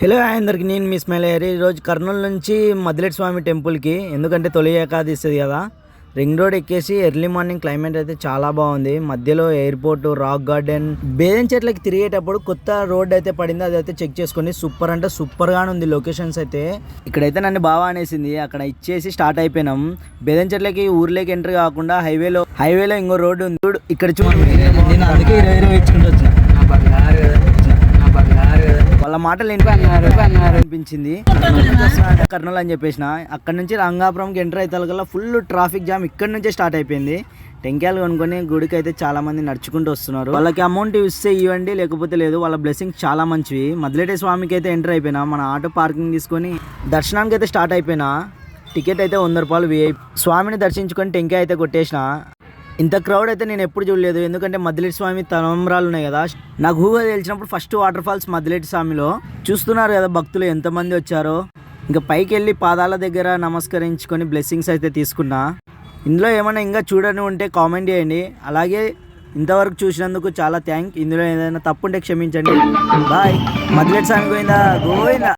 Hello అందరికి నేను మీ smile అయ్యారు. ఈరోజు కర్నూలు నుంచి మద్దిలేటి స్వామి టెంపుల్కి, ఎందుకంటే తొలి ఏకాదశి కదా. రింగ్ రోడ్ ఎక్కేసి ఎర్లీ మార్నింగ్ క్లైమేట్ అయితే చాలా బాగుంది. మధ్యలో ఎయిర్పోర్ట్, రాక్ గార్డెన్, బేదం చెట్లకి తిరిగేటప్పుడు కొత్త రోడ్ అయితే పడింది, అదైతే చెక్ చేసుకొని సూపర్ అంటే సూపర్గానే ఉంది. లొకేషన్స్ అయితే ఇక్కడైతే నన్ను బాగా అనేసింది. అక్కడ ఇచ్చేసి స్టార్ట్ అయిపోయినాం. బేదం చెట్లకి ఊర్లోకి ఎంటర్ కాకుండా హైవేలో ఇంకో రోడ్డు ఉంది చూడు. ఇక్కడ చూడు, నేను అందుకే 20 ఇచ్చుకుంటూ వచ్చిన. వాళ్ళ మాటలు అనిపించింది. కర్నూలు అని చెప్పేసిన. అక్కడ నుంచి రంగాపురంకి ఎంటర్ అయితే కల్లా ఫుల్ ట్రాఫిక్ జామ్ ఇక్కడ నుంచే స్టార్ట్ అయిపోయింది. టెంకాయలు కొనుక్కొని గుడికి అయితే చాలా మంది నడుచుకుంటూ వస్తున్నారు. వాళ్ళకి అమౌంట్ ఇస్తే ఇవ్వండి, లేకపోతే లేదు. వాళ్ళ బ్లెస్సింగ్స్ చాలా మంచివి. మద్దిలేటి స్వామికి అయితే ఎంటర్ అయిపోయినా. మన ఆటో పార్కింగ్ తీసుకొని దర్శనానికి అయితే స్టార్ట్ అయిపోయినా. టికెట్ అయితే 100 రూపాయలు VIP. స్వామిని దర్శించుకొని టెంకాయ అయితే కొట్టేసిన. ఇంత క్రౌడ్ అయితే నేను ఎప్పుడు చూడలేదు, ఎందుకంటే మద్దిలేటి స్వామి తలంబ్రాలు ఉన్నాయి కదా. నాకు ఊహ తెలిసినప్పుడు ఫస్ట్ వాటర్ ఫాల్స్ మద్దిలేటి స్వామిలో. చూస్తున్నారు కదా భక్తులు ఎంతమంది వచ్చారో. ఇంకా పైకి వెళ్ళి పాదాల దగ్గర నమస్కరించుకొని బ్లెస్సింగ్స్ అయితే తీసుకున్నా. ఇందులో ఏమైనా ఇంకా చూడని ఉంటే కామెంట్ చేయండి. అలాగే ఇంతవరకు చూసినందుకు చాలా థ్యాంక్. ఇందులో ఏదైనా తప్పు ఉంటే క్షమించండి. బాయ్. మద్దిలేటి స్వామి గోవిందా గోవిందా.